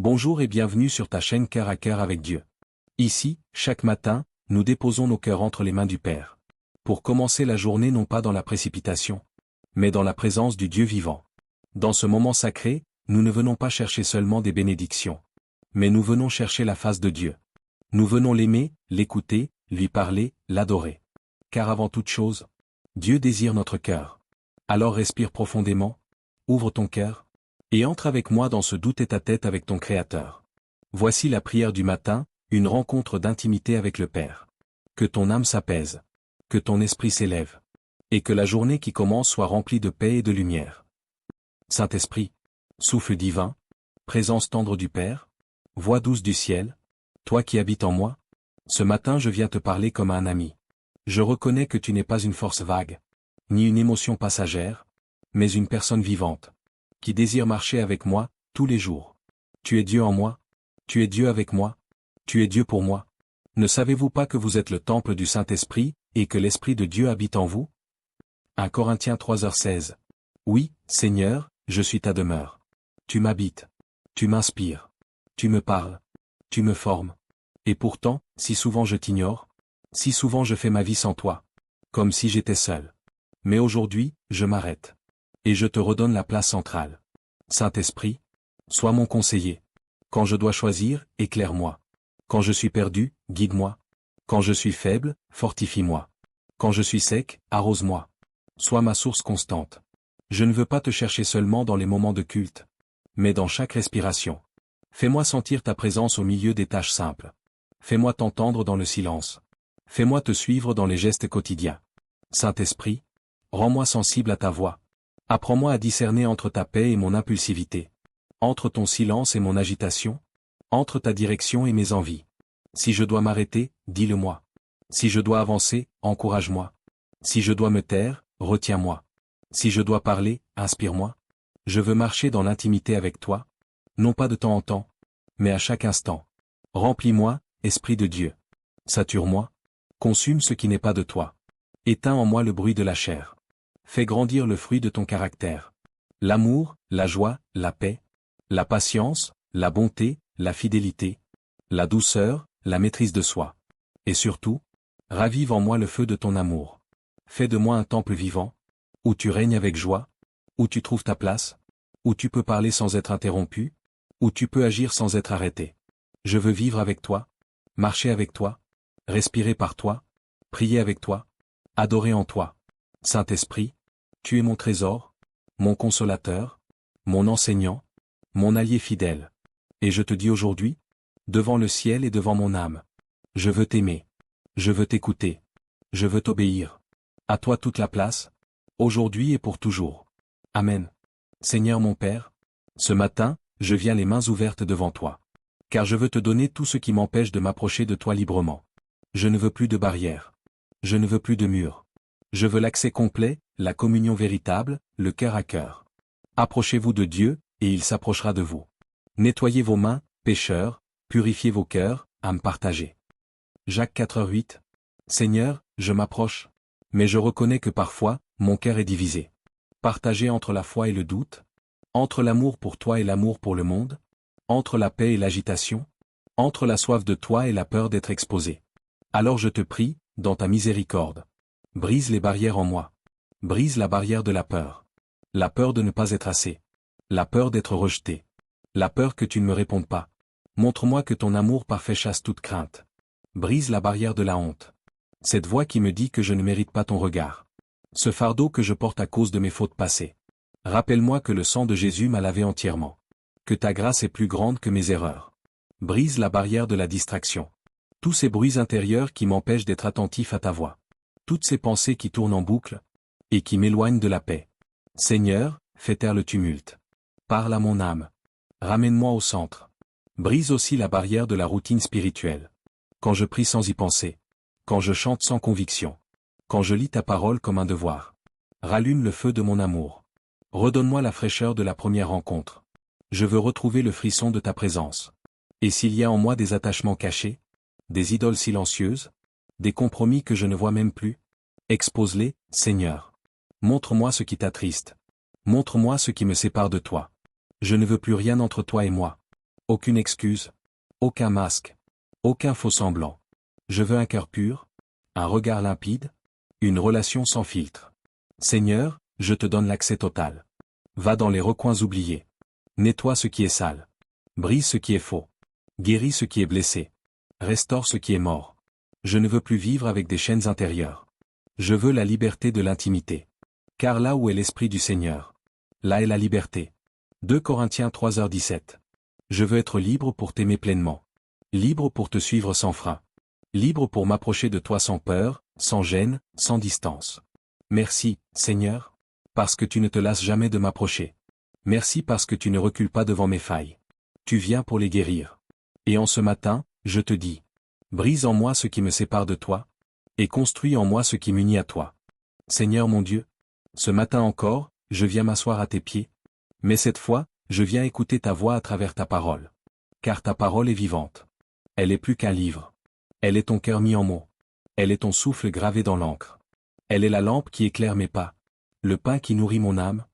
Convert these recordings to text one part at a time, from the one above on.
Bonjour et bienvenue sur ta chaîne Cœur à Cœur avec Dieu. Ici, chaque matin, nous déposons nos cœurs entre les mains du Père. Pour commencer la journée non pas dans la précipitation, mais dans la présence du Dieu vivant. Dans ce moment sacré, nous ne venons pas chercher seulement des bénédictions. Mais nous venons chercher la face de Dieu. Nous venons l'aimer, l'écouter, lui parler, l'adorer. Car avant toute chose, Dieu désire notre cœur. Alors respire profondément, ouvre ton cœur, et entre avec moi dans ce doux tête-à-tête avec ton Créateur. Voici la prière du matin, une rencontre d'intimité avec le Père. Que ton âme s'apaise, que ton esprit s'élève, et que la journée qui commence soit remplie de paix et de lumière. Saint-Esprit, souffle divin, présence tendre du Père, voix douce du ciel, toi qui habites en moi, ce matin je viens te parler comme à un ami. Je reconnais que tu n'es pas une force vague, ni une émotion passagère, mais une personne vivante, qui désire marcher avec moi, tous les jours. Tu es Dieu en moi, tu es Dieu avec moi, tu es Dieu pour moi. Ne savez-vous pas que vous êtes le temple du Saint-Esprit, et que l'Esprit de Dieu habite en vous? 1 Corinthiens 3h16. Oui, Seigneur, je suis ta demeure. Tu m'habites. Tu m'inspires. Tu me parles. Tu me formes. Et pourtant, si souvent je t'ignore, si souvent je fais ma vie sans toi, comme si j'étais seul. Mais aujourd'hui, je m'arrête. Et je te redonne la place centrale. Saint-Esprit, sois mon conseiller. Quand je dois choisir, éclaire-moi. Quand je suis perdu, guide-moi. Quand je suis faible, fortifie-moi. Quand je suis sec, arrose-moi. Sois ma source constante. Je ne veux pas te chercher seulement dans les moments de culte, mais dans chaque respiration. Fais-moi sentir ta présence au milieu des tâches simples. Fais-moi t'entendre dans le silence. Fais-moi te suivre dans les gestes quotidiens. Saint-Esprit, rends-moi sensible à ta voix. Apprends-moi à discerner entre ta paix et mon impulsivité. Entre ton silence et mon agitation. Entre ta direction et mes envies. Si je dois m'arrêter, dis-le-moi. Si je dois avancer, encourage-moi. Si je dois me taire, retiens-moi. Si je dois parler, inspire-moi. Je veux marcher dans l'intimité avec toi, non pas de temps en temps, mais à chaque instant. Remplis-moi, Esprit de Dieu. Sature-moi. Consume ce qui n'est pas de toi. Éteins en moi le bruit de la chair. Fais grandir le fruit de ton caractère. L'amour, la joie, la paix, la patience, la bonté, la fidélité, la douceur, la maîtrise de soi. Et surtout, ravive en moi le feu de ton amour. Fais de moi un temple vivant, où tu règnes avec joie, où tu trouves ta place, où tu peux parler sans être interrompu, où tu peux agir sans être arrêté. Je veux vivre avec toi, marcher avec toi, respirer par toi, prier avec toi, adorer en toi. Saint-Esprit, tu es mon trésor, mon consolateur, mon enseignant, mon allié fidèle. Et je te dis aujourd'hui, devant le ciel et devant mon âme, je veux t'aimer, je veux t'écouter, je veux t'obéir. À toi toute la place, aujourd'hui et pour toujours. Amen. Seigneur mon Père, ce matin, je viens les mains ouvertes devant toi. Car je veux te donner tout ce qui m'empêche de m'approcher de toi librement. Je ne veux plus de barrières. Je ne veux plus de murs. Je veux l'accès complet, la communion véritable, le cœur à cœur. Approchez-vous de Dieu, et il s'approchera de vous. Nettoyez vos mains, pécheurs, purifiez vos cœurs, âmes partagées. Jacques 4h8. Seigneur, je m'approche. Mais je reconnais que parfois, mon cœur est divisé. Partagé entre la foi et le doute, entre l'amour pour toi et l'amour pour le monde, entre la paix et l'agitation, entre la soif de toi et la peur d'être exposé. Alors je te prie, dans ta miséricorde, brise les barrières en moi. Brise la barrière de la peur de ne pas être assez, la peur d'être rejeté, la peur que tu ne me répondes pas. Montre-moi que ton amour parfait chasse toute crainte. Brise la barrière de la honte. Cette voix qui me dit que je ne mérite pas ton regard. Ce fardeau que je porte à cause de mes fautes passées. Rappelle-moi que le sang de Jésus m'a lavé entièrement. Que ta grâce est plus grande que mes erreurs. Brise la barrière de la distraction. Tous ces bruits intérieurs qui m'empêchent d'être attentif à ta voix. Toutes ces pensées qui tournent en boucle, et qui m'éloignent de la paix. Seigneur, fais taire le tumulte. Parle à mon âme. Ramène-moi au centre. Brise aussi la barrière de la routine spirituelle. Quand je prie sans y penser. Quand je chante sans conviction. Quand je lis ta parole comme un devoir. Rallume le feu de mon amour. Redonne-moi la fraîcheur de la première rencontre. Je veux retrouver le frisson de ta présence. Et s'il y a en moi des attachements cachés, des idoles silencieuses, des compromis que je ne vois même plus, expose-les, Seigneur. Montre-moi ce qui t'attriste. Montre-moi ce qui me sépare de toi. Je ne veux plus rien entre toi et moi. Aucune excuse. Aucun masque. Aucun faux semblant. Je veux un cœur pur. Un regard limpide. Une relation sans filtre. Seigneur, je te donne l'accès total. Va dans les recoins oubliés. Nettoie ce qui est sale. Brise ce qui est faux. Guéris ce qui est blessé. Restaure ce qui est mort. Je ne veux plus vivre avec des chaînes intérieures. Je veux la liberté de l'intimité. Car là où est l'Esprit du Seigneur, là est la liberté. 2 Corinthiens 3h17. Je veux être libre pour t'aimer pleinement. Libre pour te suivre sans frein. Libre pour m'approcher de toi sans peur, sans gêne, sans distance. Merci, Seigneur, parce que tu ne te lasses jamais de m'approcher. Merci parce que tu ne recules pas devant mes failles. Tu viens pour les guérir. Et en ce matin, je te dis, brise en moi ce qui me sépare de toi, et construis en moi ce qui m'unit à toi. Seigneur mon Dieu, ce matin encore, je viens m'asseoir à tes pieds, mais cette fois, je viens écouter ta voix à travers ta parole. Car ta parole est vivante. Elle est plus qu'un livre. Elle est ton cœur mis en mots. Elle est ton souffle gravé dans l'encre. Elle est la lampe qui éclaire mes pas, le pain qui nourrit mon âme,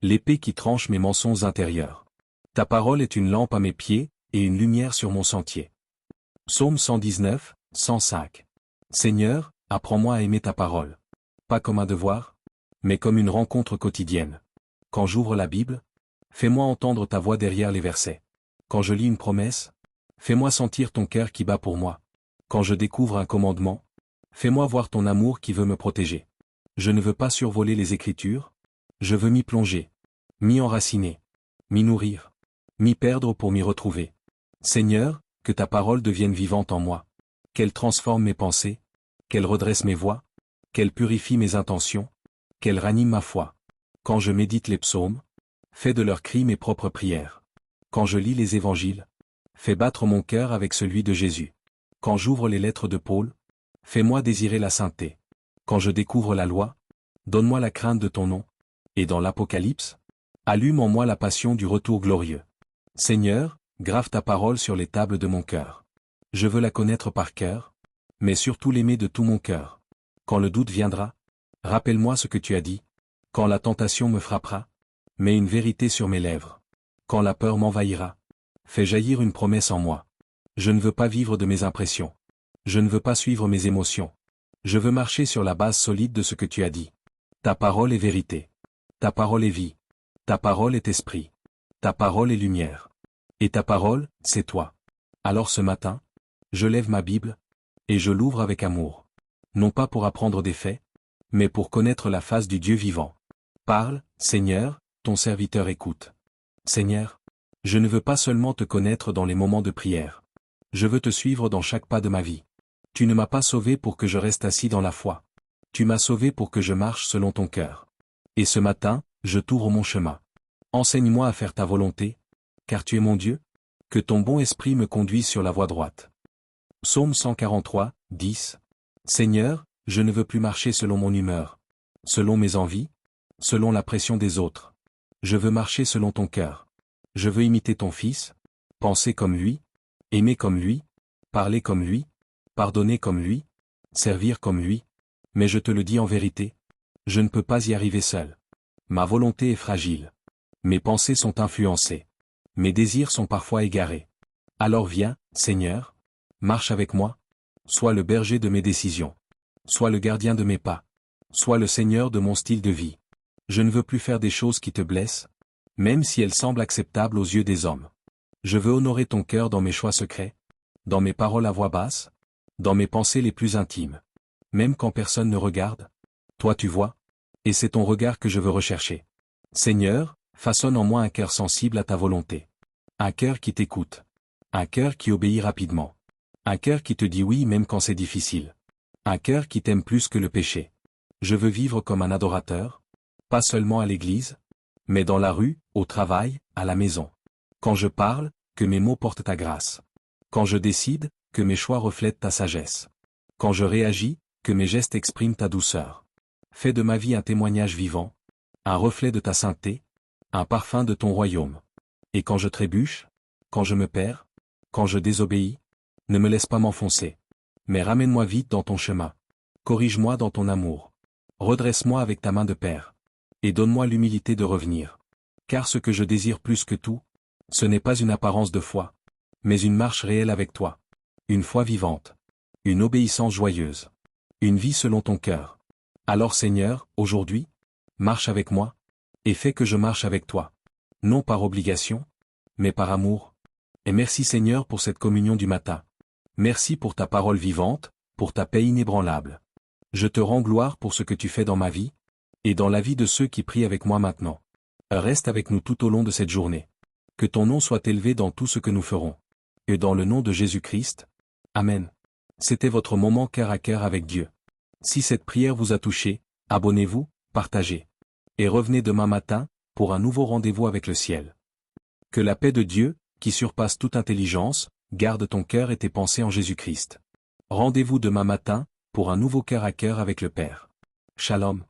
l'épée qui tranche mes mensonges intérieurs. Ta parole est une lampe à mes pieds, et une lumière sur mon sentier. Psaume 119, 105. Seigneur, apprends-moi à aimer ta parole. Pas comme un devoir, mais comme une rencontre quotidienne. Quand j'ouvre la Bible, fais-moi entendre ta voix derrière les versets. Quand je lis une promesse, fais-moi sentir ton cœur qui bat pour moi. Quand je découvre un commandement, fais-moi voir ton amour qui veut me protéger. Je ne veux pas survoler les Écritures, je veux m'y plonger, m'y enraciner, m'y nourrir, m'y perdre pour m'y retrouver. Seigneur, que ta parole devienne vivante en moi, qu'elle transforme mes pensées, qu'elle redresse mes voies, qu'elle purifie mes intentions, qu'elle ranime ma foi. Quand je médite les psaumes, fais de leurs cris mes propres prières. Quand je lis les évangiles, fais battre mon cœur avec celui de Jésus. Quand j'ouvre les lettres de Paul, fais-moi désirer la sainteté. Quand je découvre la loi, donne-moi la crainte de ton nom. Et dans l'Apocalypse, allume en moi la passion du retour glorieux. Seigneur, grave ta parole sur les tables de mon cœur. Je veux la connaître par cœur, mais surtout l'aimer de tout mon cœur. Quand le doute viendra, rappelle-moi ce que tu as dit. Quand la tentation me frappera, mets une vérité sur mes lèvres. Quand la peur m'envahira, fais jaillir une promesse en moi. Je ne veux pas vivre de mes impressions. Je ne veux pas suivre mes émotions. Je veux marcher sur la base solide de ce que tu as dit. Ta parole est vérité. Ta parole est vie. Ta parole est esprit. Ta parole est lumière. Et ta parole, c'est toi. Alors ce matin, je lève ma Bible, et je l'ouvre avec amour. Non pas pour apprendre des faits, mais pour connaître la face du Dieu vivant. Parle, Seigneur, ton serviteur écoute. Seigneur, je ne veux pas seulement te connaître dans les moments de prière. Je veux te suivre dans chaque pas de ma vie. Tu ne m'as pas sauvé pour que je reste assis dans la foi. Tu m'as sauvé pour que je marche selon ton cœur. Et ce matin, je t'ouvre mon chemin. Enseigne-moi à faire ta volonté, car tu es mon Dieu. Que ton bon esprit me conduise sur la voie droite. Psaume 143, 10. Seigneur, je ne veux plus marcher selon mon humeur, selon mes envies, selon la pression des autres. Je veux marcher selon ton cœur. Je veux imiter ton Fils, penser comme lui, aimer comme lui, parler comme lui, pardonner comme lui, servir comme lui. Mais je te le dis en vérité, je ne peux pas y arriver seul. Ma volonté est fragile. Mes pensées sont influencées. Mes désirs sont parfois égarés. Alors viens, Seigneur, marche avec moi. Sois le berger de mes décisions. Sois le gardien de mes pas. Sois le Seigneur de mon style de vie. Je ne veux plus faire des choses qui te blessent, même si elles semblent acceptables aux yeux des hommes. Je veux honorer ton cœur dans mes choix secrets, dans mes paroles à voix basse, dans mes pensées les plus intimes. Même quand personne ne regarde, toi tu vois, et c'est ton regard que je veux rechercher. Seigneur, façonne en moi un cœur sensible à ta volonté. Un cœur qui t'écoute. Un cœur qui obéit rapidement. Un cœur qui te dit oui même quand c'est difficile. Un cœur qui t'aime plus que le péché. Je veux vivre comme un adorateur, pas seulement à l'église, mais dans la rue, au travail, à la maison. Quand je parle, que mes mots portent ta grâce. Quand je décide, que mes choix reflètent ta sagesse. Quand je réagis, que mes gestes expriment ta douceur. Fais de ma vie un témoignage vivant, un reflet de ta sainteté, un parfum de ton royaume. Et quand je trébuche, quand je me perds, quand je désobéis, ne me laisse pas m'enfoncer. Mais ramène-moi vite dans ton chemin. Corrige-moi dans ton amour. Redresse-moi avec ta main de père. Et donne-moi l'humilité de revenir. Car ce que je désire plus que tout, ce n'est pas une apparence de foi, mais une marche réelle avec toi. Une foi vivante. Une obéissance joyeuse. Une vie selon ton cœur. Alors Seigneur, aujourd'hui, marche avec moi, et fais que je marche avec toi. Non par obligation, mais par amour. Et merci Seigneur pour cette communion du matin. Merci pour ta parole vivante, pour ta paix inébranlable. Je te rends gloire pour ce que tu fais dans ma vie, et dans la vie de ceux qui prient avec moi maintenant. Reste avec nous tout au long de cette journée. Que ton nom soit élevé dans tout ce que nous ferons. Et dans le nom de Jésus-Christ. Amen. C'était votre moment cœur à cœur avec Dieu. Si cette prière vous a touché, abonnez-vous, partagez. Et revenez demain matin, pour un nouveau rendez-vous avec le ciel. Que la paix de Dieu, qui surpasse toute intelligence, garde ton cœur et tes pensées en Jésus-Christ. Rendez-vous demain matin, pour un nouveau cœur à cœur avec le Père. Shalom.